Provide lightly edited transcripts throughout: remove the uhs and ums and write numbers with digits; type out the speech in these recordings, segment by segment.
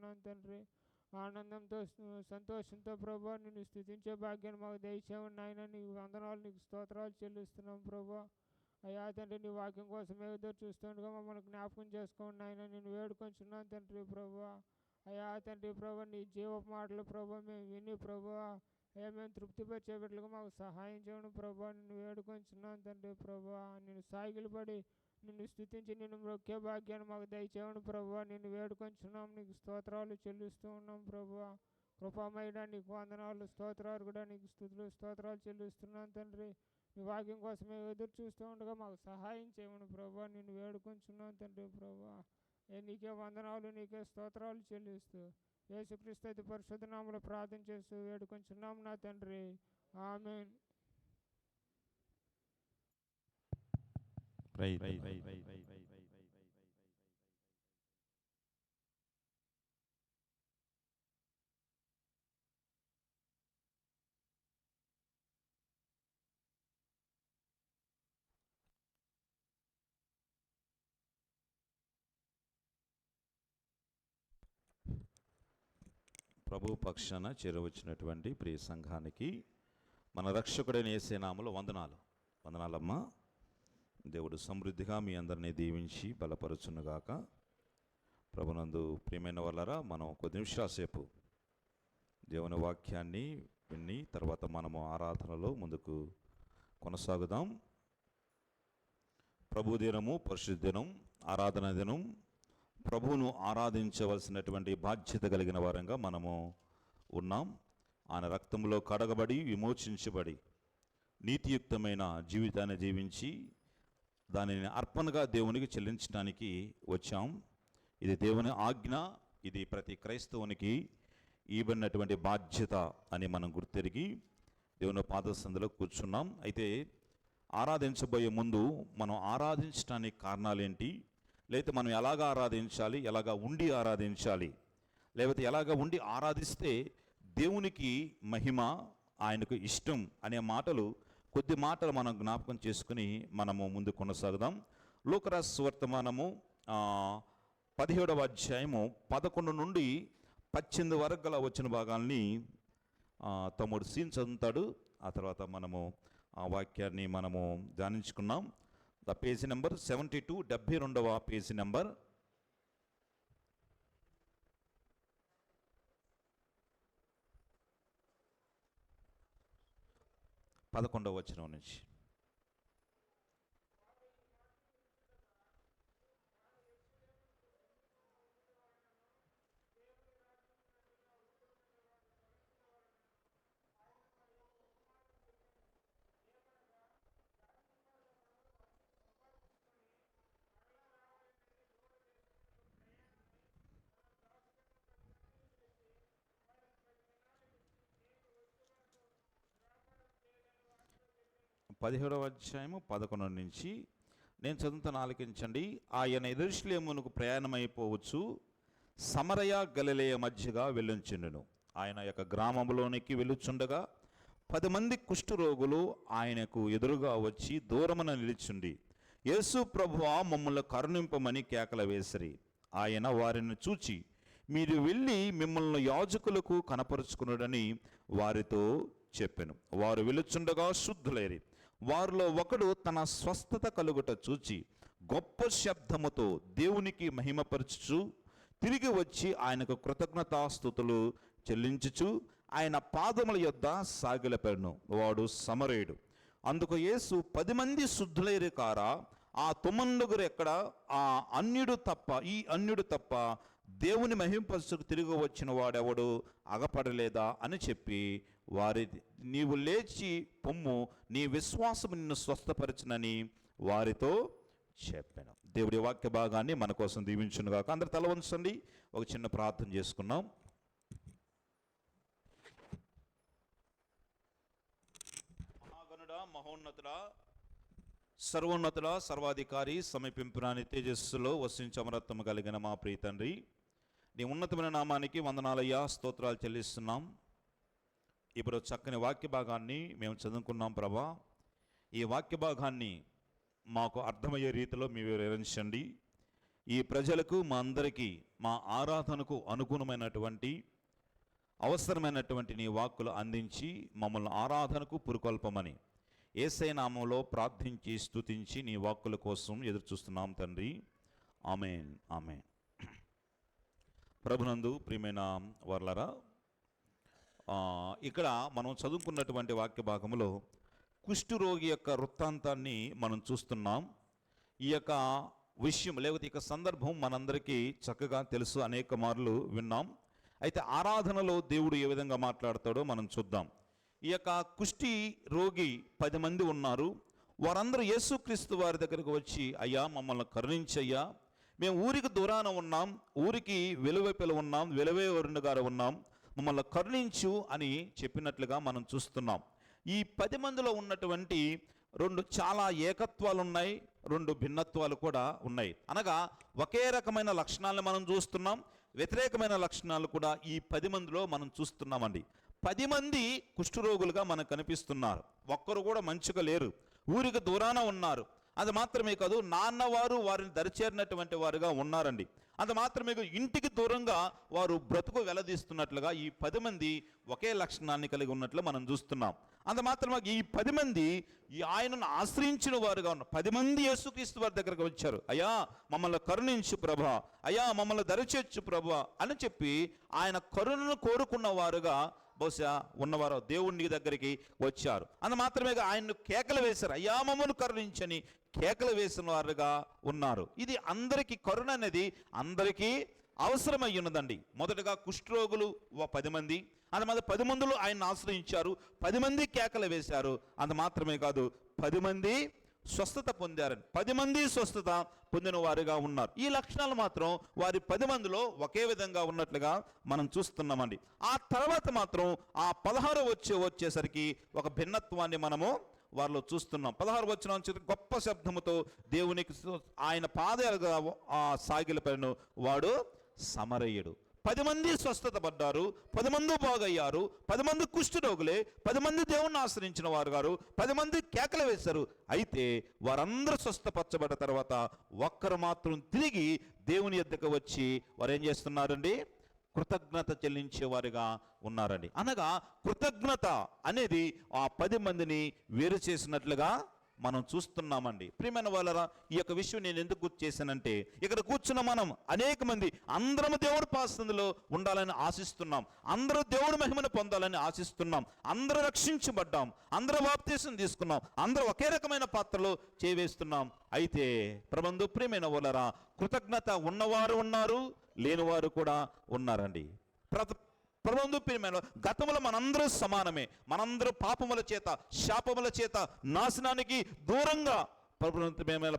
ఉన్నాను తండ్రి. ఆనందంతో సంతోషంతో ప్రభా నిన్ను స్తుతించే భాగ్యాన్ని మాకు దయచేయండి నాయన. నీకు వందనాలు, నీకు స్తోత్రాలు చెల్లిస్తున్నాం ప్రభా. అయ్యా తండ్రి, నీ వాక్యం కోసం ఎదురు చూస్తుండగా మమ్మల్ని జ్ఞాపకం చేసుకోండి నాయన. నేను వేడుకొంచున్నాను తండ్రి ప్రభా. అయ్యా తండ్రి ప్రభా, నీ జీవపు మాటలు ప్రభా మేము విని ప్రభా అయ్యా మేము తృప్తిపరిచే బిడ్డలుగా మాకు సహాయం చేయడం ప్రభా. నిన్ను వేడుకొంచున్నాను తండ్రి ప్రభా. నేను సాగిలపడి నిన్ను స్తుతించి నిన్ను మొక్కే భాగ్యాన్ని మాకు దయచేయండి ప్రభా. నిన్ను వేడుకొంచున్నాం, నీకు స్తోత్రాలు చెల్లిస్తూ ఉన్నాం ప్రభా. కృపామయుడా నీకు వందనాలు, స్తోత్రాలు కూడా నీకు స్తుతులు స్తోత్రాలు చెల్లిస్తున్నాను తండ్రి. నీ వాక్యం కోసమే ఎదురు చూస్తూ ఉండగా మాకు సహాయం చేయమని ప్రభా. నిన్ను వేడుకొంచున్నాను తండ్రి ప్రభా. నీకే వందనాలు, నీకే స్తోత్రాలు చెల్లిస్తూ యేసుక్రీస్తు అతి పరిశుద్ధ నామములో ప్రార్థన చేస్తూ వేడుకొంచున్నాం నా తండ్రి. ఆమేన్. ప్రభు పక్షాన చేరవచ్చినటువంటి ప్రియ సంఘానికి మన రక్షకుడైన యేసే నామములో వందనాలమ్మా. దేవుడు సమృద్ధిగా మీ అందరినీ దీవించి బలపరుచునుగాక. ప్రభునందు ప్రియమైన వాళ్ళరా, మనం కొద్ది నిమిషాసేపు దేవుని వాక్యాన్ని విని తర్వాత మనము ఆరాధనలో ముందుకు కొనసాగుదాం. ప్రభు దినము, పరిశుద్ధ దినం, ఆరాధన దినం. ప్రభువును ఆరాధించవలసినటువంటి బాధ్యత కలిగిన వారంగా మనము ఉన్నాం. ఆయన రక్తంలో కడగబడి విమోచించబడి నీతియుక్తమైన జీవితాన్ని జీవించి దానిని అర్పణగా దేవునికి చెల్లించడానికి వచ్చాం. ఇది దేవుని ఆజ్ఞ, ఇది ప్రతి క్రైస్తవునికి ఇవ్వబడినటువంటి బాధ్యత అని మనం గుర్తెరిగి దేవుని పాదసందులో కూర్చున్నాం. అయితే ఆరాధించబోయే ముందు మనం ఆరాధించడానికి కారణాలేంటి, లేకపోతే మనం ఎలాగ ఆరాధించాలి, ఎలాగ ఉండి ఆరాధించాలి, లేకపోతే ఎలాగ ఉండి ఆరాధిస్తే దేవునికి మహిమ, ఆయనకు ఇష్టం అనే కొద్ది మాటలు మనం జ్ఞాపకం చేసుకుని మనము ముందు కొనసాగుదాం. లూకాసు సువార్తమానము 17వ అధ్యాయము 11 నుండి 18 వరకు గల వచ్చిన భాగాల్ని తమ్ముడు సీన్ చదువుతాడు. ఆ తర్వాత మనము ఆ వాక్యాన్ని మనము ధ్యానించుకున్నాం. పేజీ నెంబర్ 72, 72వ పేజీ నెంబర్. పదకొండవ వచనం నుంచి. పదిహేడవ అధ్యాయము 11 నుంచి నేను చదువుతాను, ఆలకించండి. ఆయన యెరూషలేమునకు ప్రయాణమైపోవచ్చు సమరయ గలిలయ మధ్యగా వెళ్ళుచుండెను. ఆయన యొక్క గ్రామంలోనికి వెళ్ళుచుండగా 10 మంది కుష్ఠరోగులు ఆయనకు ఎదురుగా వచ్చి దూరమున నిలిచుండి, యేసు ప్రభువా, మమ్మల్ని కరుణింపమని కేకలు వేసిరి. ఆయన వారిని చూచి, మీరు వెళ్ళి మిమ్మల్ని యాజకులకు కనపరుచుకున్నాడని వారితో చెప్పెను. వారు వెలుచుండగా శుద్ధులైరి. వారిలో ఒకడు తన స్వస్థత కలుగుట చూచి గొప్ప శబ్దముతో దేవునికి మహిమపరచుచు తిరిగి వచ్చి ఆయనకు కృతజ్ఞతాస్తుతులు చెల్లించుచు ఆయన పాదముల యొద్ద సాగిలపెను. వాడు సమరయుడు. అందుకు యేసు, 10 మంది శుద్ధులైరి కారా? ఆ 9 ఎక్కడ? ఈ అన్యుడు తప్ప దేవుని మహింపరచుకు తిరిగి వచ్చిన వాడెవడు అగపడలేదా అని చెప్పి నీవు లేచి పొమ్ము, నీ విశ్వాసం నిన్ను స్వస్థపరచునని వారితో చెప్పాను. దేవుడి వాక్య భాగాన్ని మన కోసం దీవించునుగాక. అందరు తల వంచండి, ఒక చిన్న ప్రార్థన చేసుకున్నాం. మహాగణుడా, మహోన్నతుడా, సర్వోన్నతుడా, సర్వాధికారి, సమీపింపురాని తేజస్సులో వసించి అమరత్వం కలిగిన మా ప్రియ తండ్రి, నీ ఉన్నతమైన నామానికి వందనాలయ్యా, స్తోత్రాలు చెల్లిస్తున్నాం. ఇప్పుడు చక్కని వాక్య భాగాన్ని మేము చదువుకున్నాం ప్రభా. ఈ వాక్య భాగాన్ని మాకు అర్థమయ్యే రీతిలో మీరు వివరించండి. ఈ ప్రజలకు మా అందరికీ మా ఆరాధనకు అనుగుణమైనటువంటి అవసరమైనటువంటి నీ వాక్కులు అందించి మమ్మల్ని ఆరాధనకు పురుకొల్పమని యేసయ్య నామములో ప్రార్థించి స్తుతించి నీ వాక్కుల కోసం ఎదురు చూస్తున్నాం తండ్రి. ఆమేన్, ఆమేన్. ప్రభునందు ప్రియమైన వారలారా, ఇక్కడ మనం చదువుకున్నటువంటి వాక్య భాగంలో కుష్ఠరోగి యొక్క వృత్తాంతాన్ని మనం చూస్తున్నాం. ఈ యొక్క విషయం లేకపోతే ఈ సందర్భం మనందరికీ చక్కగా తెలుసు, అనేక మార్లు విన్నాం. అయితే ఆరాధనలో దేవుడు ఏ విధంగా మాట్లాడతాడో మనం చూద్దాం. ఈ యొక్క కుష్టి రోగి 10 మంది ఉన్నారు. వారందరూ యేసుక్రీస్తు వారి దగ్గరకు వచ్చి, అయ్యా మమ్మల్ని కరుణించయ్యా, మేము ఊరికి దూరాన ఉన్నాం, ఊరికి వెలువైపుల ఉన్నాం, వెలువైవరుని గారు ఉన్నాం, మమ్మల్ని కరుణించు అని చెప్పినట్లుగా మనం చూస్తున్నాం. ఈ 10 మందిలో ఉన్నటువంటి 2 చాలా ఏకత్వాలు ఉన్నాయి, 2 భిన్నత్వాలు కూడా ఉన్నాయి. అనగా ఒకే రకమైన లక్షణాలను మనం చూస్తున్నాం, వ్యతిరేకమైన లక్షణాలు కూడా ఈ 10 మందిలో మనం చూస్తున్నామండి. 10 మంది కుష్ఠరోగులుగా మనకు కనిపిస్తున్నారు. ఒక్కరు కూడా మంచిగా లేరు, ఊరికి దూరాన ఉన్నారు. అది మాత్రమే కాదు, నాన్నవారు వారిని దరిచేరినటువంటి వారుగా ఉన్నారండి. అది మాత్రమే కాదు, ఇంటికి దూరంగా వారు బ్రతుకు వెలదీస్తున్నట్లుగా ఈ 10 మంది ఒకే లక్షణాన్ని కలిగి ఉన్నట్లు మనం చూస్తున్నాం. అంత మాత్రమే ఈ 10 మంది ఈ ఆయనను ఆశ్రయించిన వారుగా ఉన్నారు. 10 మంది యేసుక్రీస్తు వారి దగ్గరకు వచ్చారు. అయ్యా మమ్మల్ని కరుణించు ప్రభా, అయ్యా మమ్మల్ని దరిచేర్చు ప్రభా అని చెప్పి ఆయన కరుణను కోరుకున్న వారుగా బహుశా ఉన్నవారు దేవుని దగ్గరికి వచ్చారు. అంత మాత్రమే ఆయన్ను కేకలు వేశారు, అయ్యా మమ్మల్ని కరుణించని కేకలు వేసిన వారుగా ఉన్నారు. ఇది అందరికీ, కరుణ అనేది అందరికీ అవసరమై ఉన్నదండి. మొదటగా కుష్ఠరోగులు 10 మంది, అంతమంది 10 మందిలో ఆయన ఆశ్రయించారు, 10 మంది కేకలు వేశారు. అంత మాత్రమే కాదు, 10 మంది స్వస్థత పొందారని, 10 మంది స్వస్థత పొందిన వారుగా ఉన్నారు. ఈ లక్షణాలు మాత్రం వారి 10 మందిలో ఒకే విధంగా ఉన్నట్లుగా మనం చూస్తున్నామండి. ఆ తర్వాత మాత్రం ఆ 16 వచ్చేసరికి ఒక భిన్నత్వాన్ని మనము వారిలో చూస్తున్నాం. 16 వచనం గొప్ప శబ్దముతో దేవునికి ఆయన పాదాలుగా సాగిలపడిన వాడు సమరయుడు. 10 మంది స్వస్థత పడ్డారు, 10 మంది బాగయ్యారు, 10 మంది కుష్ఠరోగులే, 10 మంది దేవుణ్ణి ఆశ్రయించిన వారు గారు, 10 మంది కేకలు వేశారు. అయితే వారందరూ స్వస్థపరచబడ్డ తర్వాత ఒక్కరు మాత్రం తిరిగి దేవుని యొద్దకు వచ్చి వారు ఏం చేస్తున్నారండి? కృతజ్ఞత చెల్లించేవారుగా ఉన్నారండి. అనగా కృతజ్ఞత అనేది ఆ 10 మందిని వేరు చేసినట్లుగా మనం చూస్తున్నామండి. ప్రియమైన వాళ్ళరా, ఈ యొక్క విషయం నేను ఎందుకు గుర్తు చేశానంటే, ఇక్కడ కూర్చున్న మనం అనేక మంది అందరం దేవుడి పాసందులో ఉండాలని ఆశిస్తున్నాం, అందరూ దేవుడి మహిమను పొందాలని ఆశిస్తున్నాం, అందరూ రక్షించబడ్డాం, అందరూ బాప్తీసం తీసుకున్నాం, అందరూ ఒకే రకమైన పాత్రలో చేవేస్తున్నాం. అయితే ప్రభునందు ప్రియమైన వాళ్ళరా, కృతజ్ఞత ఉన్నవారు ఉన్నారు, లేనివారు కూడా ఉన్నారండి. ప్రభునందు ప్రియమైన, గతంలో మనందరూ సమానమే. మనందరూ పాపముల చేత, శాపముల చేత నాశనానికి దూరంగా,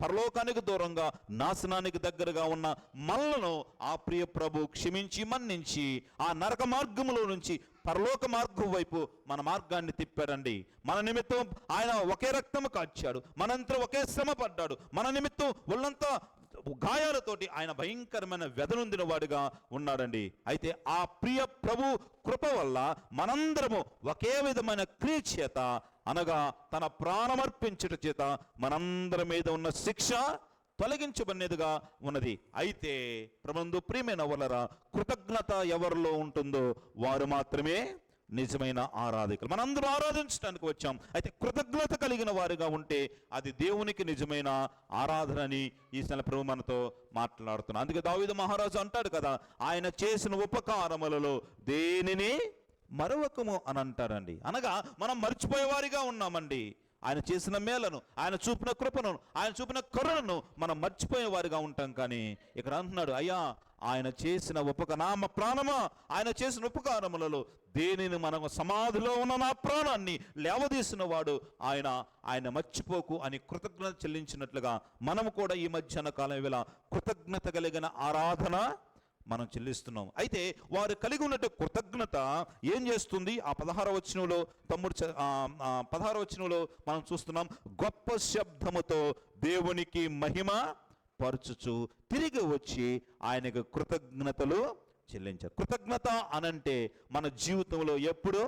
పరలోకానికి దూరంగా, నాశనానికి దగ్గరగా ఉన్న మనలను ఆ ప్రియ ప్రభు క్షమించి మన్నించి ఆ నరక మార్గములో నుంచి పరలోక మార్గం వైపు మన మార్గాన్ని తిప్పాడండి. మన నిమిత్తం ఆయన ఒకే రక్తము కాచాడు, మనంతా ఒకే శ్రమ పడ్డాడు, మన నిమిత్తం ఒళ్ళంతా గాయాలతోటి ఆయన భయంకరమైన వ్యధనొందిన వాడిగా ఉన్నాడండి. అయితే ఆ ప్రియ ప్రభు కృప వల్ల మనందరము ఒకే విధమైన క్రియ చేత, అనగా తన ప్రాణమర్పించుట చేత మనందరి మీద ఉన్న శిక్ష తొలగించబడినదిగా ఉన్నది. అయితే ప్రభునందు ప్రియమైన వాళ్ళరా, కృతజ్ఞత ఎవరిలో ఉంటుందో వారు మాత్రమే నిజమైన ఆరాధకులు. మనందరూ ఆరాధించడానికి వచ్చాం. అయితే కృతజ్ఞత కలిగిన వారుగా ఉంటే అది దేవునికి నిజమైన ఆరాధనని ఈ ప్రభు మనతో మాట్లాడుతున్నాం. అందుకే దావీదు మహారాజు అంటాడు కదా, ఆయన చేసిన ఉపకారములలో దేనిని మరొకము అని అంటారండి. అనగా మనం మర్చిపోయేవారిగా ఉన్నామండి. ఆయన చేసిన మేలను, ఆయన చూపిన కృపను, ఆయన చూపిన కరుణను మనం మర్చిపోయేవారిగా ఉంటాం. కానీ ఇక్కడ అంటున్నాడు, అయ్యా ఆయన చేసిన నామ ప్రాణమా, ఆయన చేసిన ఉపకారములలో దేనిని మనం, సమాధిలో ఉన్న నా ప్రాణాన్ని లేవదీసిన వాడు ఆయన మర్చిపోకు అని కృతజ్ఞత చెల్లించినట్లుగా మనము కూడా ఈ మధ్యాహ్న కాలం వేళ కృతజ్ఞత కలిగిన ఆరాధన మనం చెల్లిస్తున్నాం. అయితే వారు కలిగి ఉన్నట్టు కృతజ్ఞత ఏం చేస్తుంది? ఆ 16వ వచనంలో 16వ వచనంలో మనం చూస్తున్నాం, గొప్ప శబ్దముతో దేవునికి మహిమ పరచుచు తిరిగి వచ్చి ఆయనకు కృతజ్ఞతలు చెల్లించారు. కృతజ్ఞత అనంటే మన జీవితంలో ఎప్పుడూ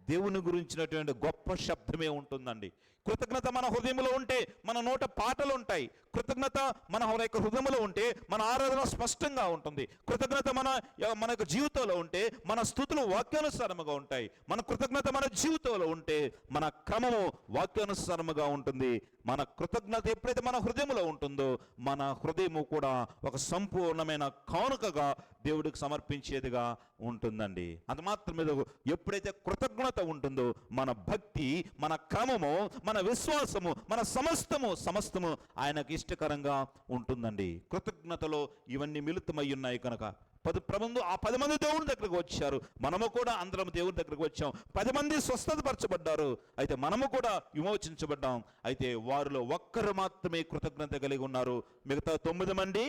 దేవుని గురించినటువంటి గొప్ప శబ్దమే ఉంటుందండి. కృతజ్ఞత మన హృదయంలో ఉంటే మన నోట పాటలు ఉంటాయి. కృతజ్ఞత మన యొక్క హృదయంలో ఉంటే మన ఆరాధన స్పష్టంగా ఉంటుంది. కృతజ్ఞత మన యొక్క జీవితంలో ఉంటే మన స్తుతులు వాక్యానుసారముగా ఉంటాయి. మన కృతజ్ఞత మన జీవితంలో ఉంటే మన క్రమము వాక్యానుసారముగా ఉంటుంది. మన కృతజ్ఞత ఎప్పుడైతే మన హృదయంలో ఉంటుందో మన హృదయము కూడా ఒక సంపూర్ణమైన కానుకగా దేవుడికి సమర్పించేదిగా ఉంటుందండి. అంత మాత్రమే ఎప్పుడైతే కృతజ్ఞత ఉంటుందో మన భక్తి, మన క్రమము, మన విశ్వాసము, మన సమస్తము ఆయనకు ఇష్టకరంగా ఉంటుందండి. కృతజ్ఞతలో ఇవన్నీ మిళితమై ఉన్నాయి కనుక 10 మంది దేవుని దగ్గరకు వచ్చారు. మనము కూడా అందరం దేవుని దగ్గరకు వచ్చాం. 10 మంది స్వస్థతపరచబడ్డారు. అయితే మనము కూడా విమోచించబడ్డాం. అయితే వారిలో ఒక్కరు మాత్రమే కృతజ్ఞత కలిగి ఉన్నారు. మిగతా 9 మంది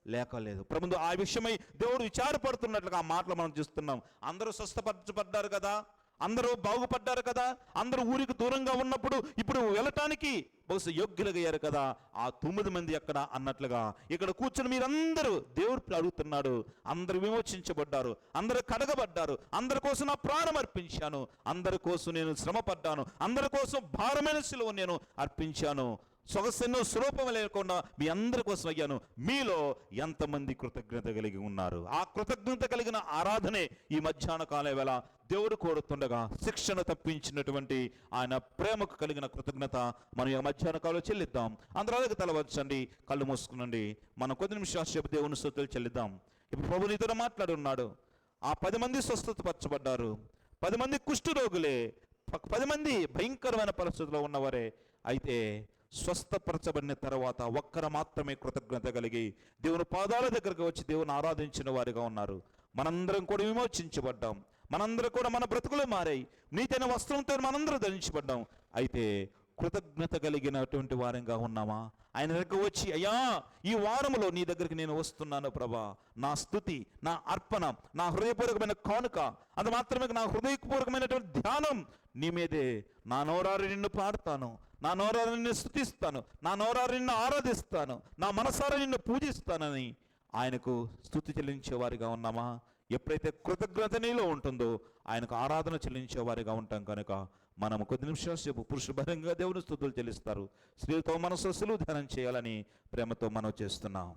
లేకలేదు. ప్రభువు ఆ విషయమై దేవుడు విచారపడుతున్నట్లుగా ఆ మాటలు మనం చూస్తున్నాం. అందరూ స్వస్థపరచబడ్డారు కదా, అందరూ బాగుపడ్డారు కదా, అందరూ ఊరికి దూరంగా ఉన్నప్పుడు ఇప్పుడు వెళ్ళటానికి బహుశా యోగ్యులయ్యారు కదా, ఆ 9 మంది ఎక్కడ అన్నట్లుగా ఇక్కడ కూర్చొని మీరందరూ దేవుడు అడుగుతున్నాడు. అందరూ విమోచించబడ్డారు, అందరూ కడగబడ్డారు. అందరి కోసం నా ప్రాణం అర్పించాను, అందరి కోసం నేను శ్రమ పడ్డాను, అందరి కోసం భారమైన శిలువ నేను అర్పించాను, సొగసెన్నో స్వరూపం లేకుండా మీ అందరి కోసం అయ్యాను. మీలో ఎంతమంది కృతజ్ఞత కలిగి ఉన్నారు? ఆ కృతజ్ఞత కలిగిన ఆరాధనే ఈ మధ్యాహ్న కాల వేళ దేవుడు కోరుతుండగా శిక్షణ తప్పించినటువంటి ఆయన ప్రేమకు కలిగిన కృతజ్ఞత మనం ఈ మధ్యాహ్న కాలంలో చెల్లిద్దాం. అందరూ తలవచ్చండి, కళ్ళు మూసుకునండి. మనం కొద్ది నిమిషాలు చెప్పి దేవుని స్తుతులు చెల్లిద్దాం. ఇప్పుడు ప్రభు నీతో మాట్లాడున్నాడు. ఆ 10 మంది స్వస్థతపరచబడ్డారు. 10 మంది కుష్ఠరోగులే, 10 మంది భయంకరమైన పరిస్థితుల్లో ఉన్నవారే. అయితే స్వస్థపరచబడిన తర్వాత ఒక్కరు మాత్రమే కృతజ్ఞత కలిగి దేవుని పాదాల దగ్గరకు వచ్చి దేవుని ఆరాధించిన వారిగా ఉన్నారు. మనందరం కూడా విమోచించబడ్డాం. మనందరం కూడా మన బ్రతుకులు మారాయి. నీతైన వస్త్రంతో మనందరం ధరించబడ్డాం. అయితే కృతజ్ఞత కలిగినటువంటి వారంగా ఉన్నామా? ఆయన దగ్గర వచ్చి, అయ్యా ఈ వారములో నీ దగ్గరికి నేను వస్తున్నాను ప్రభా, నా స్తుతి, నా అర్పణ, నా హృదయపూర్వకమైన కానుక, అది మాత్రమే నా హృదయపూర్వకమైనటువంటి ధ్యానం నీ మీదే. నా నోరారు నిన్ను పాడతాను, నా నోరారు నిన్ను స్తుతిస్తాను, నా నోరారు నిన్ను ఆరాధిస్తాను, నా మనసారా నిన్ను పూజిస్తానని ఆయనకు స్తుతి చెల్లించేవారిగా ఉన్నామా? ఎప్పుడైతే కృతజ్ఞత నీలో ఉంటుందో ఆయనకు ఆరాధన చెల్లించేవారిగా ఉంటాం. కనుక మనము కొద్ది నిమిషాల సేపు పురుషులు బహిరంగ దేవుని స్తుతులు చెల్లిస్తారు. స్త్రీలతో మనసు సులువు ధ్యానం చేయాలని ప్రేమతో మనం చేస్తున్నాం.